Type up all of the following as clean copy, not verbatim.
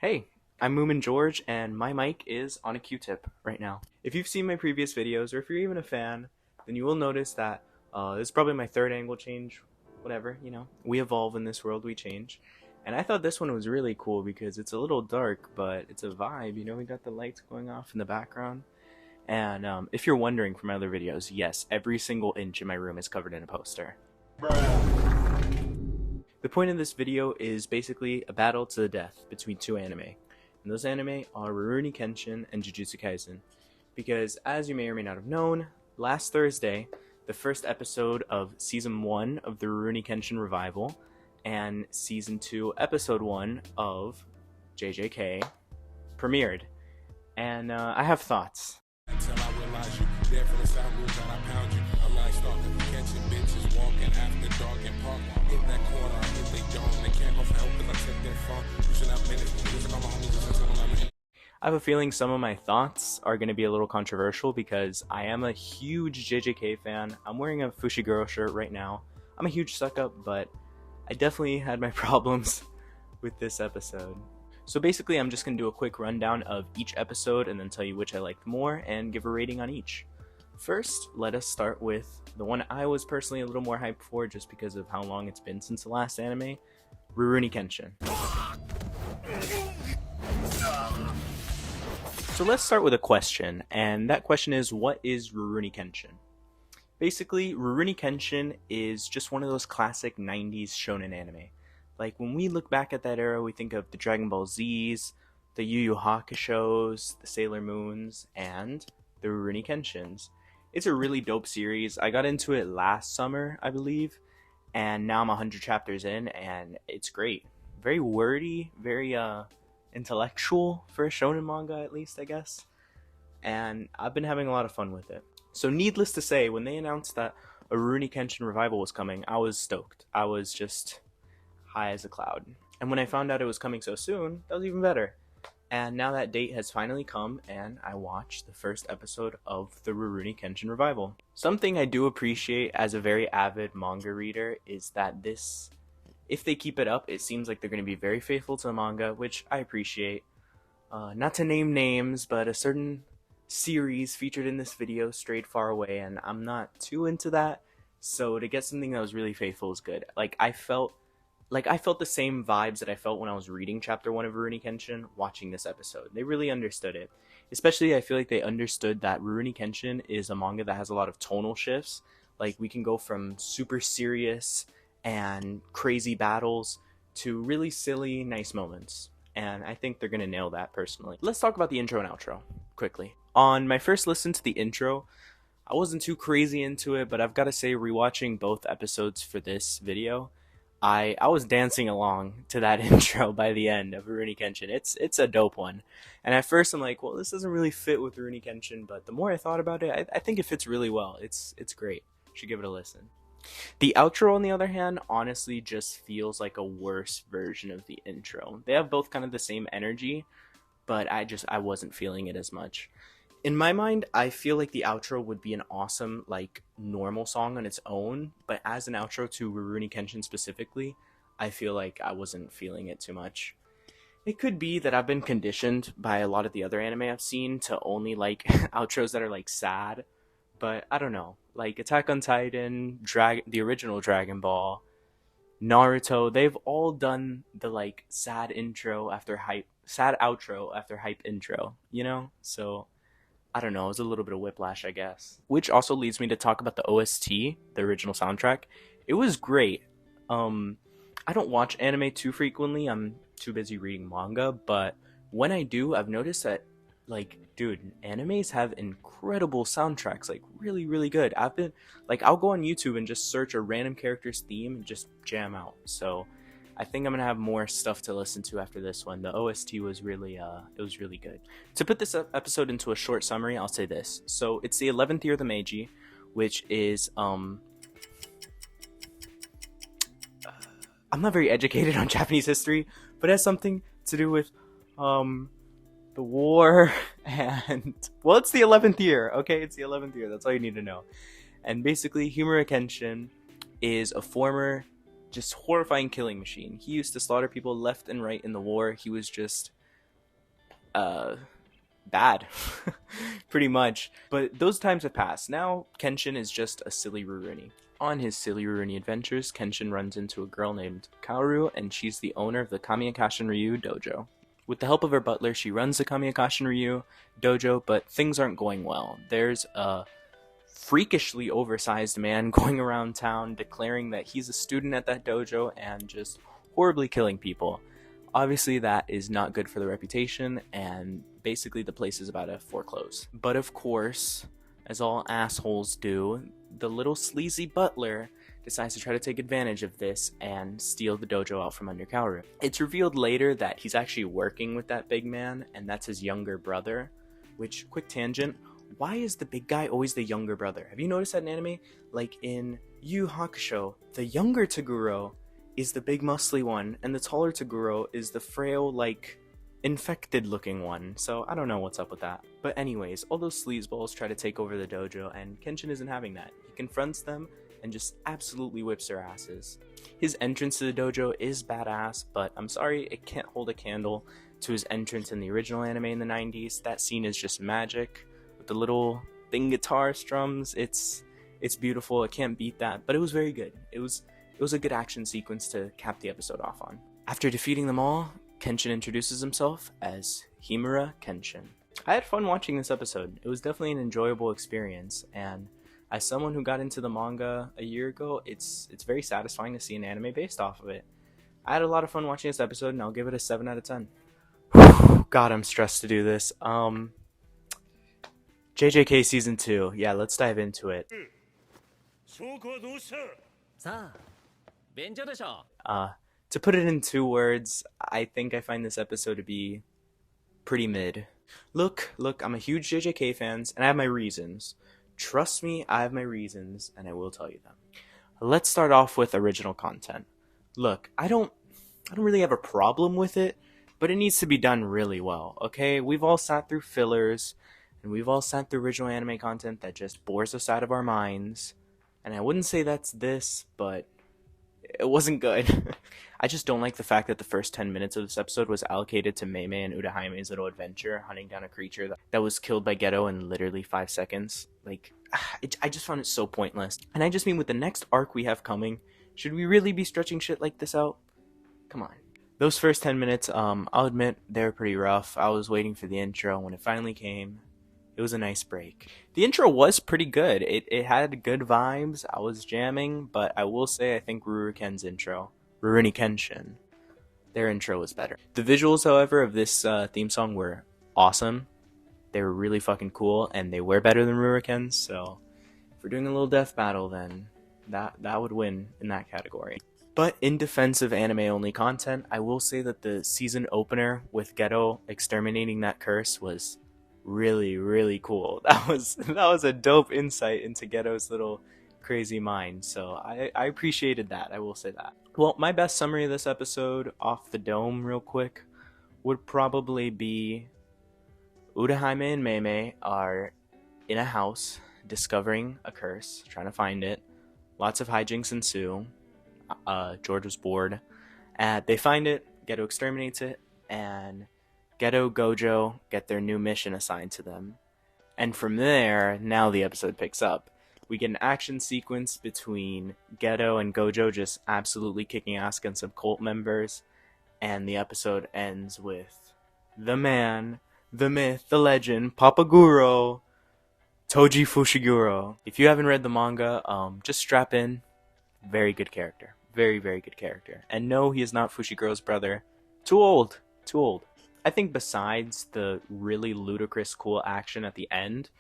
Hey, I'm mumenjorge and my mic is on a Q-tip right now. If you've seen my previous videos or if you're even a fan, then you will notice that this is probably my third angle change. Whatever, we evolve in this world, we change. And I thought this one was really cool because it's a little dark, but it's a vibe. We got the lights going off in the background. And if you're wondering from my other videos, yes, every single inch in my room is covered in a poster. The point of this video is basically a battle to the death between two anime. And those anime are Rurouni Kenshin and Jujutsu Kaisen. Because, as you may or may not have known, last Thursday, the first episode of Season 1 of the Rurouni Kenshin revival and Season 2, Episode 1 of JJK premiered. And I have thoughts. Until I realize you there for the sound rules and I pound you. I'm like stalking, catching bitches, walking after dark and park. In that corner, if they don't, they can't go for help because I took their phone. Using up minutes, using all my homies, I have a feeling some of my thoughts are going to be a little controversial because I am a huge JJK fan. I'm wearing a Fushiguro shirt right now. I'm a huge suck up, but I definitely had my problems with this episode. So basically, I'm just going to do a quick rundown of each episode and then tell you which I liked more and give a rating on each. First, let us start with the one I was personally a little more hyped for just because of how long it's been since the last anime, Rurouni Kenshin. So let's start with a question, and that question is, what is Rurouni Kenshin? Basically, Rurouni Kenshin is just one of those classic 90s shonen anime. Like, when we look back at that era, we think of the Dragon Ball Zs, the Yu Yu Hakushos, the Sailor Moons, and the Rurouni Kenshins. It's a really dope series. I got into it last summer, I believe, and now I'm 100 chapters in, and it's great. Very wordy, very intellectual for a shonen manga, at least, I guess. And I've been having a lot of fun with it. So needless to say, when they announced that a Rurouni Kenshin revival was coming, I was stoked. I was just high as a cloud. And when I found out it was coming so soon, that was even better. And now that date has finally come, and I watched the first episode of the Rurouni Kenshin revival. Something I do appreciate as a very avid manga reader is that this, if they keep it up, it seems like they're going to be very faithful to the manga, which I appreciate. Not to name names, but a certain series featured in this video strayed far away, and I'm not too into that. So to get something that was really faithful is good. I felt the same vibes that I felt when I was reading Chapter 1 of Rurouni Kenshin, watching this episode. They really understood it. Especially, I feel like they understood that Rurouni Kenshin is a manga that has a lot of tonal shifts. Like, we can go from super serious and crazy battles to really silly, nice moments. And I think they're going to nail that, personally. Let's talk about the intro and outro, quickly. On my first listen to the intro, I wasn't too crazy into it, but I've got to say, rewatching both episodes for this video, I was dancing along to that intro by the end of Rurouni Kenshin. It's a dope one. And at first I'm like, well, this doesn't really fit with Rurouni Kenshin, but the more I thought about it, I think it fits really well. It's great. You should give it a listen. The outro, on the other hand, honestly just feels like a worse version of the intro. They have both kind of the same energy, but I wasn't feeling it as much. In my mind, I feel like the outro would be an awesome, normal song on its own, but as an outro to Rurouni Kenshin specifically, I feel like I wasn't feeling it too much. It could be that I've been conditioned by a lot of the other anime I've seen to only like outros that are sad, but I don't know. Like Attack on Titan, the original Dragon Ball, Naruto, they've all done the sad outro after hype intro, So I don't know, it was a little bit of whiplash, I guess. Which also leads me to talk about the OST, the original soundtrack. It was great. I don't watch anime too frequently, I'm too busy reading manga, but when I do, I've noticed that, dude, animes have incredible soundtracks, really, really good. I'll go on YouTube and just search a random character's theme and just jam out, so I think I'm gonna have more stuff to listen to after this one. The OST was really, it was really good. To put this episode into a short summary, I'll say this. So it's the 11th year of the Meiji, which is, I'm not very educated on Japanese history, but it has something to do with, the war, and, well, it's the 11th year, okay? It's the 11th year, that's all you need to know. And basically, Rurouni Kenshin is a former just horrifying killing machine. He used to slaughter people left and right in the war. He was just bad. Pretty much. But those times have passed. Now, Kenshin is just a silly Rurouni. On his silly Rurouni adventures, Kenshin runs into a girl named Kaoru, and she's the owner of the Kamiya Kashin Ryu dojo. With the help of her butler, she runs the Kamiya Kashin Ryu dojo, but things aren't going well. There's a freakishly oversized man going around town declaring that he's a student at that dojo and just horribly killing people. Obviously, that is not good for the reputation, and basically the place is about to foreclose. But of course, as all assholes do, the little sleazy butler decides to try to take advantage of this and steal the dojo out from under Kaoru. It's revealed later that he's actually working with that big man, and that's his younger brother, which, quick tangent, why is the big guy always the younger brother? Have you noticed that in anime? Like in Yu Hakusho, the younger Toguro is the big muscly one, and the taller Toguro is the frail, like, infected looking one. So I don't know what's up with that. But anyways, all those sleazeballs try to take over the dojo, and Kenshin isn't having that. He confronts them and just absolutely whips their asses. His entrance to the dojo is badass, but I'm sorry, it can't hold a candle to his entrance in the original anime in the 90s. That scene is just magic. With the little thing guitar strums, it's beautiful. It can't beat that, but it was very good. It was a good action sequence to cap the episode off on. After defeating them all, Kenshin introduces himself as Himura Kenshin. I had fun watching this episode. It was definitely an enjoyable experience, and as someone who got into the manga a year ago, it's very satisfying to see an anime based off of it. I had a lot of fun watching this episode, and I'll give it a 7 out of 10. God, I'm stressed to do this. JJK Season 2. Yeah, let's dive into it. To put it in 2 words, I think I find this episode to be pretty mid. Look, I'm a huge JJK fan, and I have my reasons. Trust me, I have my reasons, and I will tell you them. Let's start off with original content. Look, I don't really have a problem with it, but it needs to be done really well, okay? We've all sat through fillers, and we've all sat through original anime content that just bores us out of our minds. And I wouldn't say that's this, but it wasn't good. I just don't like the fact that the first 10 minutes of this episode was allocated to Mei and Urahaime's little adventure, hunting down a creature that was killed by Geto in literally 5 seconds. Like, I just found it so pointless. And I just mean with the next arc we have coming, should we really be stretching shit like this out? Come on. Those first 10 minutes, I'll admit, they were pretty rough. I was waiting for the intro. When it finally came, it was a nice break. The intro was pretty good. It had good vibes. I was jamming, but I will say I think Rurouni Kenshin, their intro was better. The visuals, however, of this theme song were awesome. They were really fucking cool, and they were better than Rurouni Ken's, so if we're doing a little death battle, then that would win in that category. But in defense of anime-only content, I will say that the season opener with Geto exterminating that curse was really, really cool. That was a dope insight into Geto's little crazy mind, so I appreciated that, I will say that. Well, my best summary of this episode, off the dome real quick, would probably be Urahaime and Mei are in a house, discovering a curse, trying to find it. Lots of hijinks ensue. George was bored. They find it, Geto exterminates it, and Geto, Gojo get their new mission assigned to them. And from there, now the episode picks up. We get an action sequence between Geto and Gojo just absolutely kicking ass against some cult members, and the episode ends with the man, the myth, the legend, Papaguro, Toji Fushiguro. If you haven't read the manga, just strap in. Very good character. Very, very good character. And no, he is not Fushiguro's brother. Too old. I think besides the really ludicrous cool action at the end,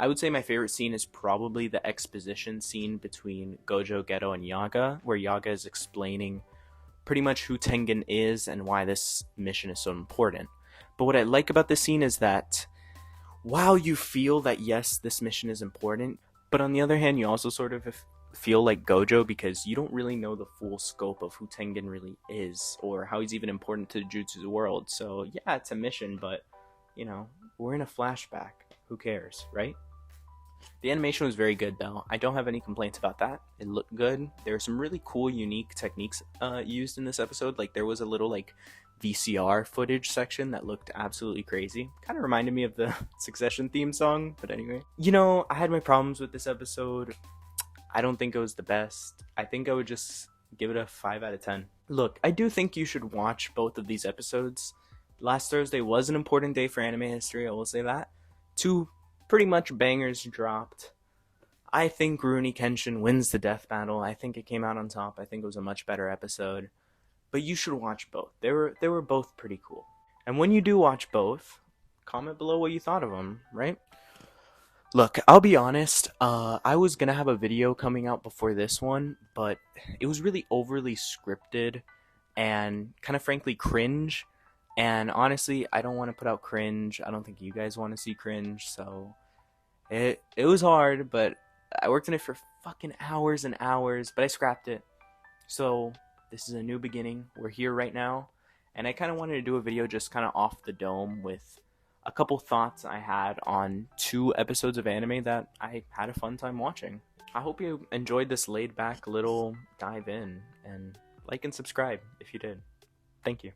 I would say my favorite scene is probably the exposition scene between Gojo, Geto, and Yaga, where Yaga is explaining pretty much who Tengen is and why this mission is so important. But what I like about this scene is that while you feel that yes, this mission is important, but on the other hand, you also sort of feel like Gojo because you don't really know the full scope of who Tengen really is or how he's even important to the Jutsu world. So yeah, it's a mission, but you know, we're in a flashback. Who cares, right? The animation was very good though. I don't have any complaints about that. It looked good. There were some really cool, unique techniques used in this episode. Like there was a little like VCR footage section that looked absolutely crazy. Kind of reminded me of the Succession theme song, but anyway. You know, I had my problems with this episode. I don't think it was the best. I think I would just give it a 5 out of 10. Look, I do think you should watch both of these episodes. Last Thursday was an important day for anime history, I will say that. 2 pretty much bangers dropped. I think Rurouni Kenshin wins the death battle. I think it came out on top. I think it was a much better episode. But you should watch both. They were both pretty cool. And when you do watch both, comment below what you thought of them, right? Look, I'll be honest, I was gonna have a video coming out before this one, but it was really overly scripted and kind of frankly cringe. And honestly, I don't want to put out cringe. I don't think you guys want to see cringe, so it was hard, but I worked on it for fucking hours and hours, but I scrapped it. So this is a new beginning. We're here right now, and I kind of wanted to do a video just kind of off the dome with a couple thoughts I had on 2 episodes of anime that I had a fun time watching. I hope you enjoyed this laid back little dive in, and like and subscribe if you did. Thank you.